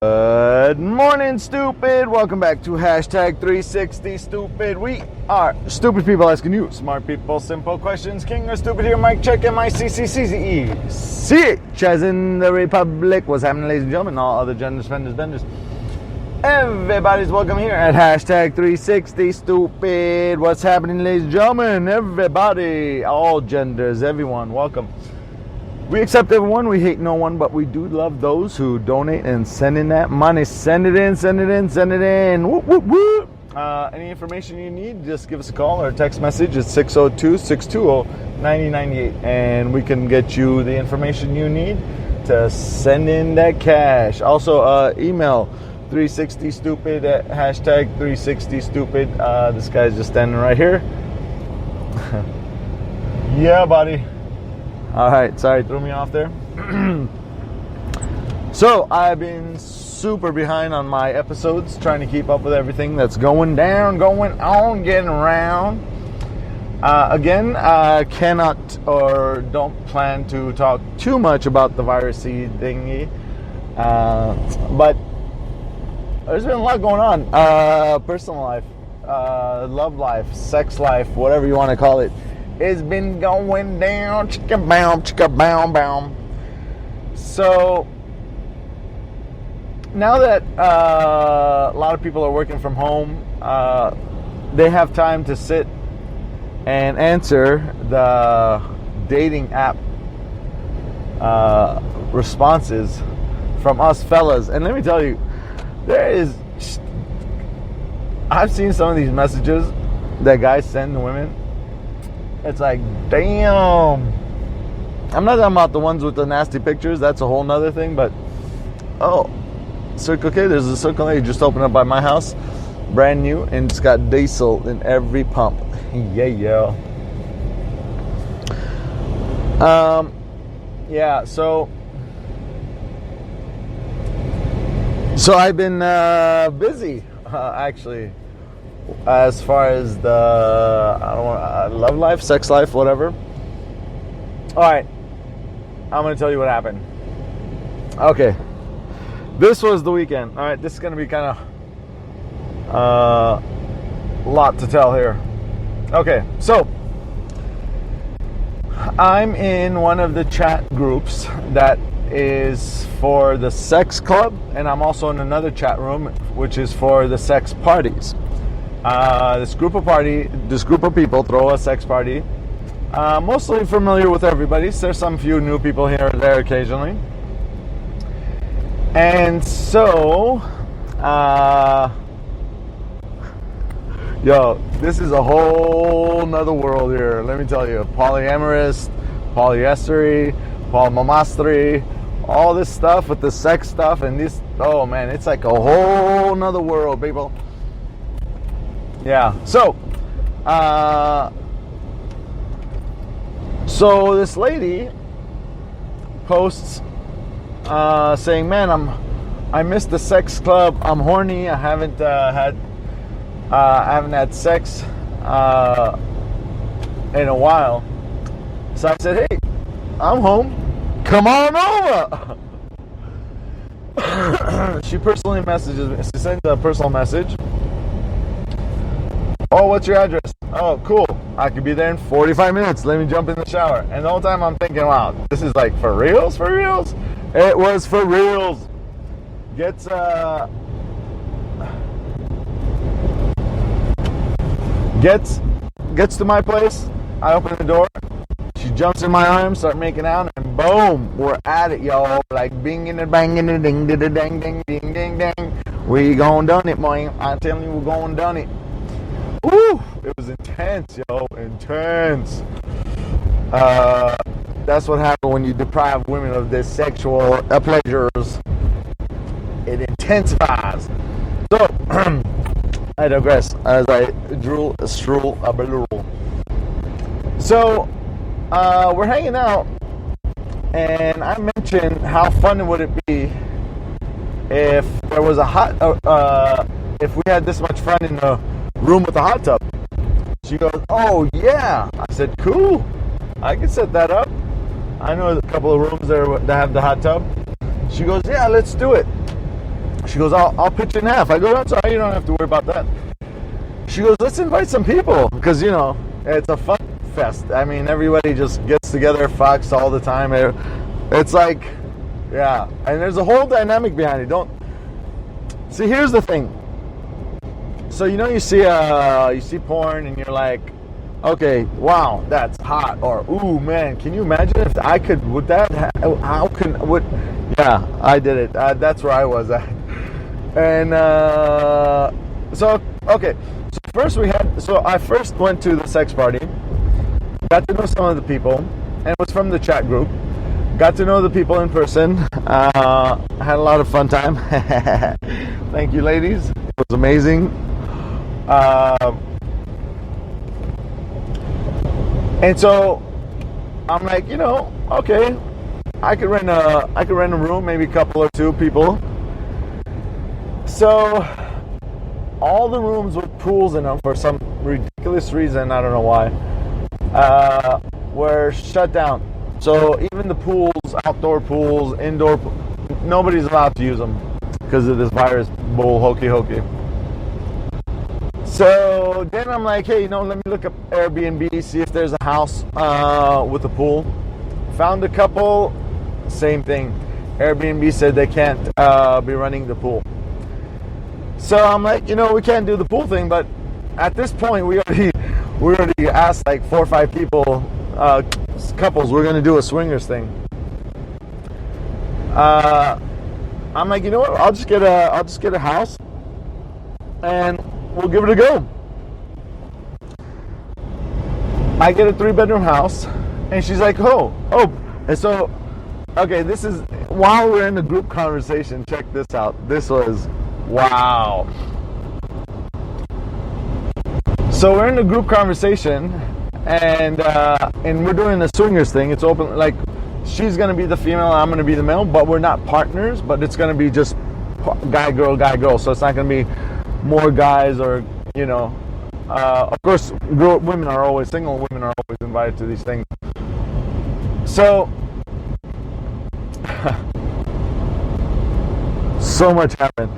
Good morning, stupid. Welcome back to hashtag 360 stupid. We are stupid people asking you smart people simple questions. King or stupid here, Mike check MICCCCE. See as in the Republic. What's happening, ladies and gentlemen? All other genders, fenders, benders. Everybody's welcome here at hashtag 360 stupid. What's happening, ladies and gentlemen? Everybody, all genders, everyone, welcome. We accept everyone, we hate no one, but we do love those who donate and send in that money. Send it in, send it in, send it in. Whoop, whoop, whoop. Any information you need, just give us a call or text message at 602-620-9098. And we can get you the information you need to send in that cash. Also, email 360stupid at hashtag 360stupid. This guy's just standing right here. Yeah, buddy. All right, sorry, threw me off there. So I've been super behind on my episodes, trying to keep up with everything that's going down, going on, getting around. Again, I cannot or don't plan to talk too much about the virusy thingy, but there's been a lot going on. Personal life, love life, sex life, whatever you want to call it. It's been going down, chicka bow, bow. So now that a lot of people are working from home, they have time to sit and answer the dating app responses from us fellas. And let me tell you, I've seen some of these messages that guys send to women. It's like, damn. I'm not talking about the ones with the nasty pictures. That's a whole nother thing. But, Circle K. There's a Circle K just opened up by my house. Brand new. And it's got diesel in every pump. Yeah. Yeah, so I've been busy, actually. As far as the love life, sex life, whatever. All right, I'm gonna tell you what happened. Okay, this was the weekend. All right, this is gonna be kind of lot to tell here. Okay, so I'm in one of the chat groups that is for the sex club, and I'm also in another chat room which is for the sex parties. This group of people throw a sex party. Mostly familiar with everybody. So there's some few new people here or there occasionally. And so, this is a whole nother world here. Let me tell you, polyamorous, polyestery, polymamastry, all this stuff with the sex stuff and this. Oh man, it's like a whole nother world, people. Yeah, so this lady posts saying, "Man, I missed the sex club. I'm horny. I haven't had sex in a while." So I said, "Hey, I'm home. Come on over." She personally messages me. She sends a personal message. "Oh, what's your address?" "Oh, cool. I could be there in 45 minutes. Let me jump in the shower." And the whole time I'm thinking, wow, this is like for reals? For reals? It was for reals. Gets to my place. I open the door. She jumps in my arms, start making out, and boom, we're at it, y'all. Like binging and banging and ding, ding, ding, ding, ding, ding, ding. We gon' done it, boy. I'm telling you, we're gon' done it. Woo! It was intense, yo. Intense. That's what happens when you deprive women of their sexual pleasures. It intensifies. So, I digress as I drool, strool, a balloon. So, we're hanging out, and I mentioned how fun would it be if there was if we had this much fun in the room with a hot tub. She goes, "Oh yeah." I said, "Cool, I can set that up. I know a couple of rooms there that have the hot tub." She goes, "Yeah, let's do it." She goes, I'll pitch in half. I go, that's all right, you don't have to worry about that. She goes, let's invite some people, because, you know, it's a fuck fest. I mean, everybody just gets together, fucks all the time. It's like, yeah. And there's a whole dynamic behind it. See, here's the thing. So, you know, you see porn and you're like, okay, wow, that's hot. Or, ooh, man, can you imagine if I could, yeah, I did it. That's where I was at. And, so, okay. So I first went to the sex party, got to know some of the people, and it was from the chat group. Got to know the people in person. Had a lot of fun time. Thank you, ladies. It was amazing. And so I'm like, you know, okay, I could rent a room, maybe a couple or two people. So all the rooms with pools in them, for some ridiculous reason, I don't know why, were shut down. So even the pools, outdoor pools, indoor, nobody's allowed to use them because of this virus bull hokey. So then I'm like, hey, you know, let me look up Airbnb, see if there's a house with a pool. Found a couple, same thing. Airbnb said they can't be running the pool. So I'm like, you know, we can't do the pool thing, but at this point we already asked like 4 or 5 people, couples, we're gonna do a swingers thing. I'm like, you know what? I'll just get a house, and we'll give it a go. I get a 3-bedroom house, and she's like, oh, and so, okay, this is while we're in the group conversation. Check this out. This was wow. So we're in the group conversation, and we're doing the swingers thing. It's open, like she's gonna be the female, I'm gonna be the male, but we're not partners. But it's gonna be just guy girl. So it's not gonna be more guys, or you know. Of course, women are always single. Women are always invited to these things. So so much happened.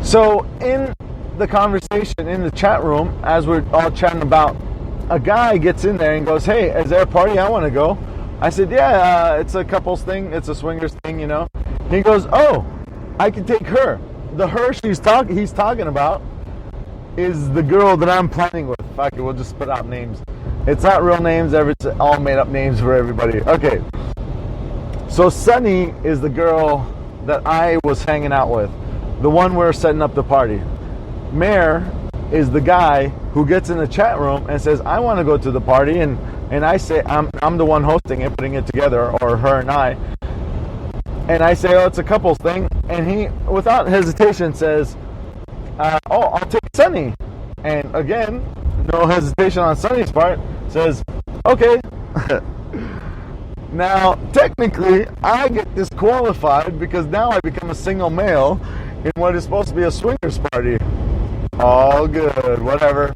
So in the conversation in the chat room, as we're all chatting about, a guy gets in there and goes, hey, is there a party? I want to go. I said, yeah, it's a couples thing. It's a swingers thing, you know. He goes, oh, I can take her. The her he's talking about is the girl that I'm planning with. Fuck it, we'll just put out names. It's not real names. It's all made up names for everybody. Okay. So Sunny is the girl that I was hanging out with. The one we're setting up the party. Mayor is the guy who gets in the chat room and says, I want to go to the party, and I say I'm the one hosting it, putting it together, or her and I. And I say, oh, it's a couples thing, and he, without hesitation, says, oh, I'll take Sunny. And again, no hesitation on Sunny's part, says, okay. Now, technically, I get disqualified because now I become a single male in what is supposed to be a swingers party. All good, whatever.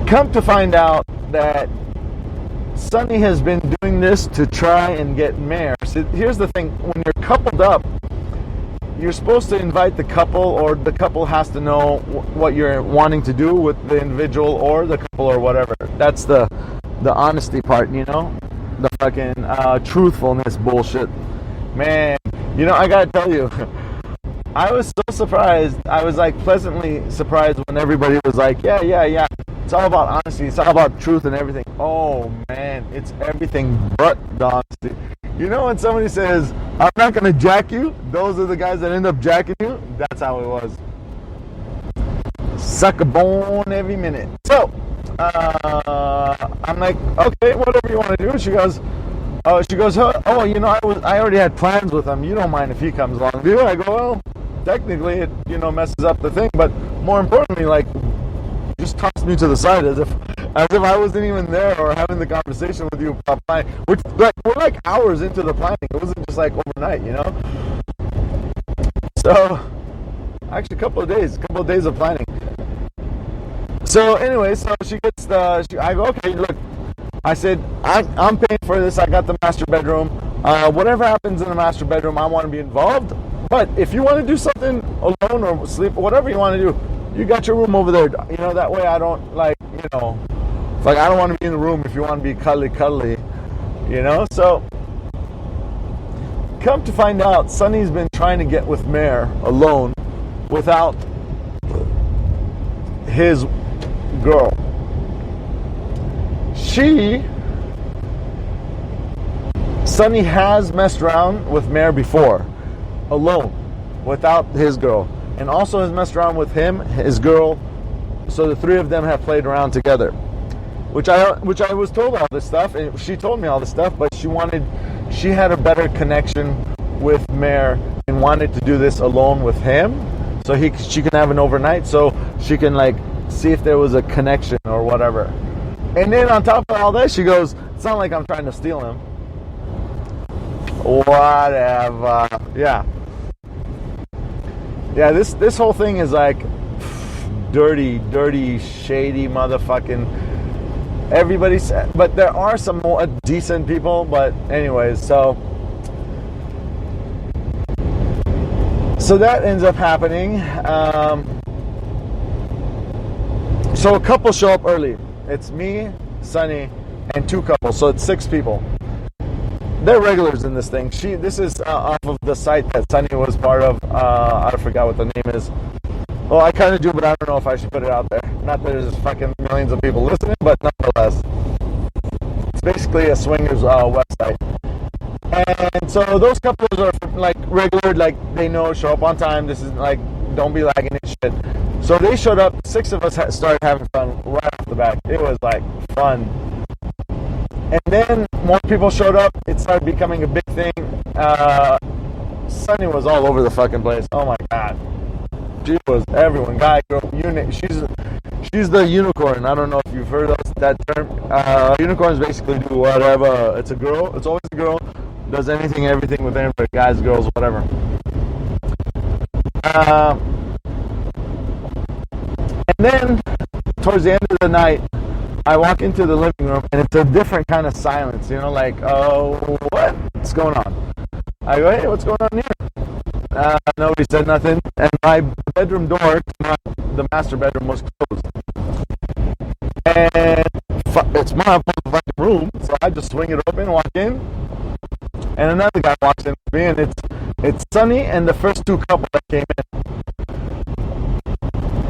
Come to find out that Sunny has been doing this to try and get Mayor. So here's the thing, when you're coupled up, you're supposed to invite the couple, or the couple has to know what you're wanting to do with the individual or the couple or whatever. That's the honesty part, you know? The fucking truthfulness bullshit. Man, you know, I gotta tell you, I was so surprised. I was like pleasantly surprised when everybody was like, yeah. It's all about honesty. It's all about truth and everything. Oh man, it's everything but the honesty. You know when somebody says, I'm not going to jack you, those are the guys that end up jacking you? That's how it was. Suck a bone every minute. So, I'm like, okay, whatever you want to do. She goes, oh, you know, I already had plans with him. You don't mind if he comes along, do you? I go, well, technically it, you know, messes up the thing, but more importantly, like, just tossed me to the side as if I wasn't even there or having the conversation with you about planning. We're like hours into the planning. It wasn't just like overnight, you know. So actually, a couple of days of planning. So anyway, so she gets I go, okay, look. I said, I'm paying for this. I got the master bedroom. Whatever happens in the master bedroom, I want to be involved. But if you want to do something alone or sleep, whatever you want to do, you got your room over there. You know, that way I don't, like, you know, it's like I don't want to be in the room if you want to be cuddly, you know? So, come to find out, Sunny's been trying to get with Mare alone without his girl. Sunny has messed around with Mare before, alone, without his girl, and also has messed around with him, his girl. So the three of them have played around together, which I was told all this stuff, and she told me all this stuff. But she had a better connection with Mare and wanted to do this alone with him, so she can have an overnight, so she can, like, see if there was a connection or whatever. And then on top of all that, she goes, "It's not like I'm trying to steal him." Whatever. Yeah. This whole thing is like dirty, shady motherfucking. Everybody's, but there are some more decent people. But anyways, so that ends up happening. So a couple show up early. It's me, Sunny, and two couples. So it's 6 people. They're regulars in this thing. This is off of the site that Sunny was part of. I forgot what the name is. Well, I kind of do, but I don't know if I should put it out there. Not that there's fucking millions of people listening, but nonetheless. It's basically a swingers website. And so those couples are like regular, like they know, show up on time. This is like, don't be lagging and shit. So they showed up. 6 of us started having fun right off the bat. It was like fun. And then more people showed up. It started becoming a big thing. Sunny was all over the fucking place. Oh my god, she was everyone, guy, girl, unit. She's the unicorn. I don't know if you've heard of that term. Unicorns basically do whatever. It's a girl. It's always a girl. Does anything, everything with everybody. Guys, girls, whatever. And then towards the end of the night, I walk into the living room, and it's a different kind of silence, you know, like, oh, what's going on? I go, hey, what's going on here? Nobody said nothing, and my bedroom door, the master bedroom, was closed. And it's my fucking room, so I just swing it open, walk in, and another guy walks in with me, and it's Sunny and the first 2 couples that came in.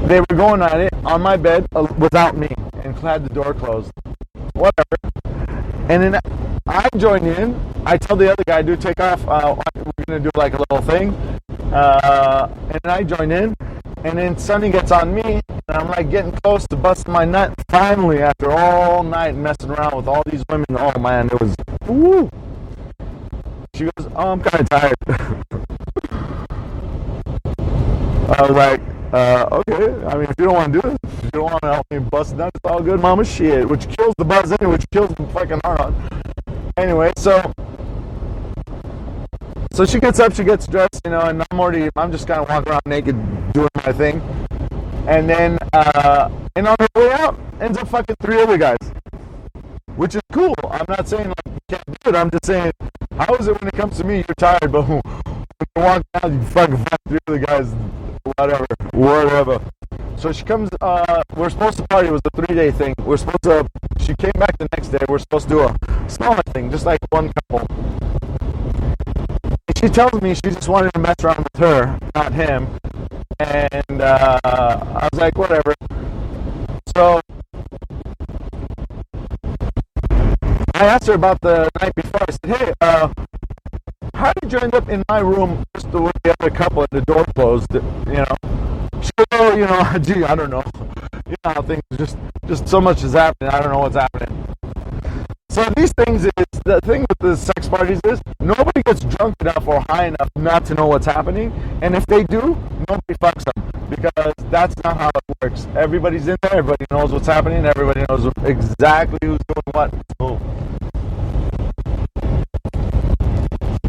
They were going at it on my bed without me, and had the door closed. Whatever. And then I join in. I tell the other guy, dude, take off. We're going to do like a little thing. And I join in. And then Sunny gets on me. And I'm like getting close to busting my nut. Finally, after all night messing around with all these women. Oh, man, it was... Woo! She goes, oh, I'm kind of tired. I was like... okay, I mean, if you don't want to do this, if you don't want to help me bust nuts, it's all good, mama, shit, which kills the buzz anyway, which kills the fucking heart on. Anyway, so she gets up, she gets dressed, you know, and I'm just kind of walking around naked, doing my thing, and then, and on her way out, ends up fucking 3 other guys, which is cool. I'm not saying, like, you can't do it, I'm just saying, how is it when it comes to me, you're tired, but when you walk out, you fucking fuck 3 other guys, whatever. So she comes, we're supposed to party. It was a 3-day thing. She came back the next day. We're supposed to do a smaller thing, just like one couple. And she tells me she just wanted to mess around with her, not him. And I was like, whatever. So I asked her about the night before. I said, hey, how did you end up in my room just with the other couple and the door closed, you know? She goes, oh, you know, gee, I don't know. You know how things, just so much is happening, I don't know what's happening. So these things is, the thing with the sex parties is, nobody gets drunk enough or high enough not to know what's happening, and if they do, nobody fucks them, because that's not how it works. Everybody's in there, everybody knows what's happening, everybody knows exactly who's doing what. So,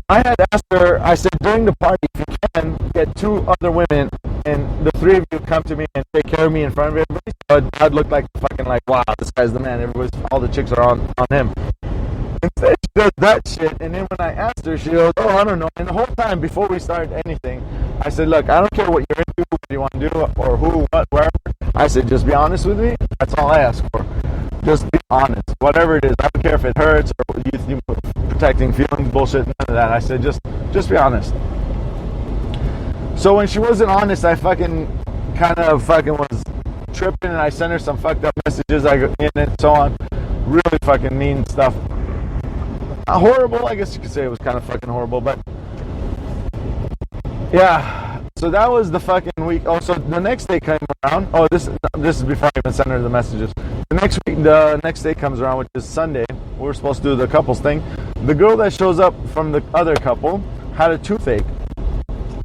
I had asked her, I said, during the party, if you can, get 2 other women, and the 3 of you come to me and take care of me in front of everybody, so I'd look like fucking like, wow, this guy's the man, all the chicks are on him. Instead, she does that shit. And then when I asked her, she goes, oh, I don't know. And the whole time before we started anything, I said, look, I don't care what you're into, what you want to do, or who, what, wherever. I said, just be honest with me. That's all I ask for. Just be honest. Whatever it is. I don't care if it hurts or you protecting feelings, bullshit, none of that. I said, just be honest. So when she wasn't honest, I fucking kind of fucking was tripping, and I sent her some fucked up messages and so on. Really fucking mean stuff. Horrible, I guess you could say it was kind of fucking horrible, but yeah. So that was the fucking week. Oh, so the next day came around. Oh, this is before I even sent her the messages. The next day comes around, which is Sunday. We're supposed to do the couples thing. The girl that shows up from the other couple had a toothache.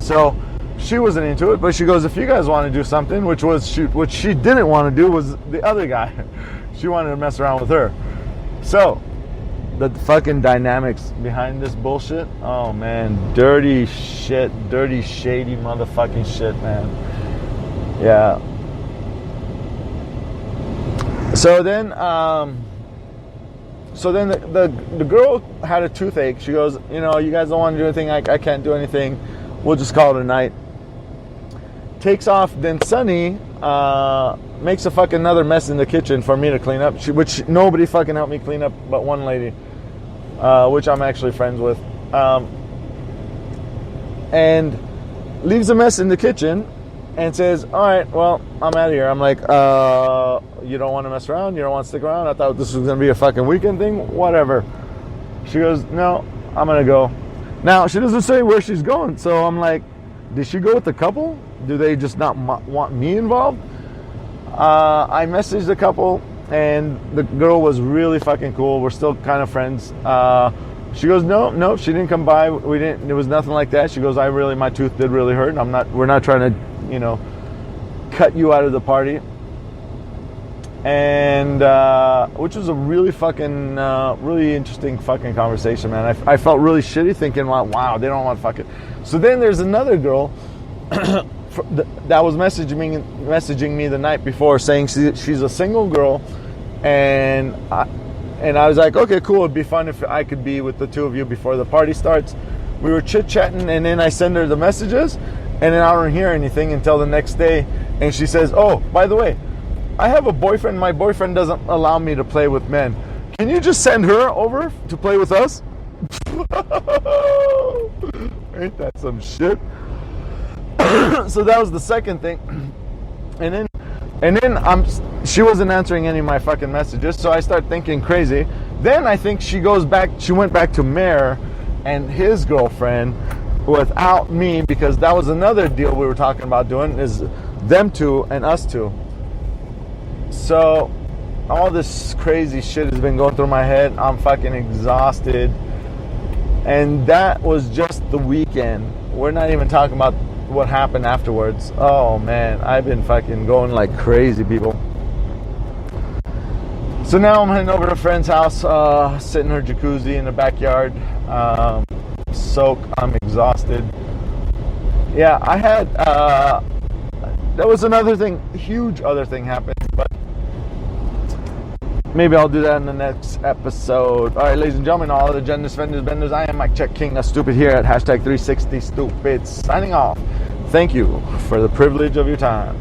So she wasn't into it, but she goes, if you guys want to do something, which she didn't want to do was the other guy. She wanted to mess around with her. So the fucking dynamics behind this bullshit, oh man, dirty shit, dirty, shady motherfucking shit, man. Yeah. So then the girl had a toothache. She goes, you know, you guys don't want to do anything, I can't do anything, we'll just call it a night. Takes off. Then Sunny makes a fucking another mess in the kitchen for me to clean up, which nobody fucking helped me clean up but one lady, which I'm actually friends with, and leaves a mess in the kitchen and says, all right, well, I'm out of here. I'm like, you don't want to mess around? You don't want to stick around? I thought this was going to be a fucking weekend thing? Whatever. She goes, no, I'm going to go. Now, she doesn't say where she's going, so I'm like, did she go with the couple? Do they just not want me involved? I messaged the couple, and the girl was really fucking cool. We're still kind of friends. She goes, no, she didn't come by. We didn't. It was nothing like that. She goes, my tooth did really hurt. We're not trying to, cut you out of the party. And which was a really fucking, really interesting fucking conversation, man. I felt really shitty thinking, wow, they don't want to fuck it. So then there's another girl that was messaging me the night before, saying she's a single girl, and I was like, okay, cool. It'd be fun if I could be with the two of you before the party starts. We were chit-chatting, and then I send her the messages, and then I don't hear anything until the next day, and she says, oh, by the way, I have a boyfriend. My boyfriend doesn't allow me to play with men. Can you just send her over to play with us? Ain't that some shit? So that was the second thing. And then she wasn't answering any of my fucking messages, so I start thinking crazy. Then I think she went back to Mayor and his girlfriend without me, because that was another deal we were talking about doing, is them two and us two. So all this crazy shit has been going through my head. I'm fucking exhausted. And that was just the weekend. We're not even talking about what happened afterwards. Oh man, I've been fucking going like crazy, people. So now I'm heading over to a friend's house, sit in her jacuzzi in the backyard, soak. I'm exhausted. Yeah, I had, there was another thing, huge other thing happened, but maybe I'll do that in the next episode. All right, ladies and gentlemen, all the genders, vendors, benders, I am Mike Check King, Stupid here at hashtag 360 Stupid, signing off. Thank you for the privilege of your time.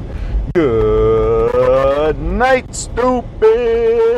Good night, stupid.